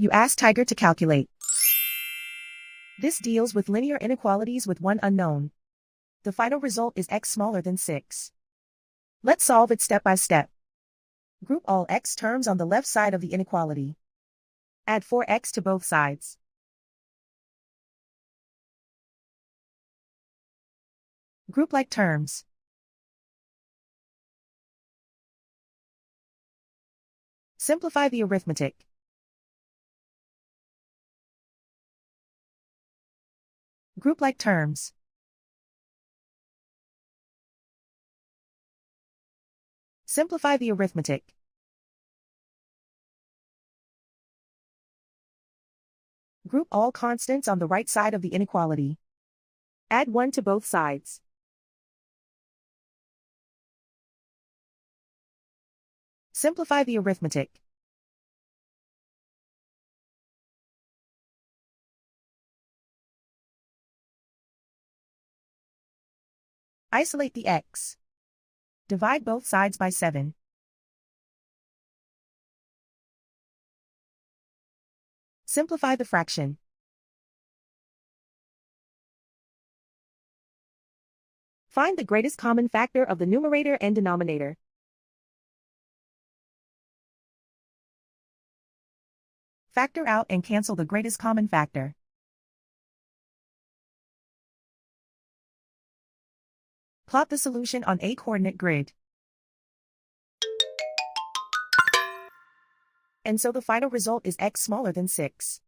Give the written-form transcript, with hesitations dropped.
You ask Tiger to calculate. This deals with linear inequalities with one unknown. The final result is x smaller than 6. Let's solve it step by step. Group all x terms on the left side of the inequality. Add 4x to both sides. Group like terms. Simplify the arithmetic. Group like terms. Simplify the arithmetic. Group all constants on the right side of the inequality. Add 1 to both sides. Simplify the arithmetic. Isolate the x. Divide both sides by 7. Simplify the fraction. Find the greatest common factor of the numerator and denominator. Factor out and cancel the greatest common factor. Plot the solution on a coordinate grid. And so the final result is x smaller than 6.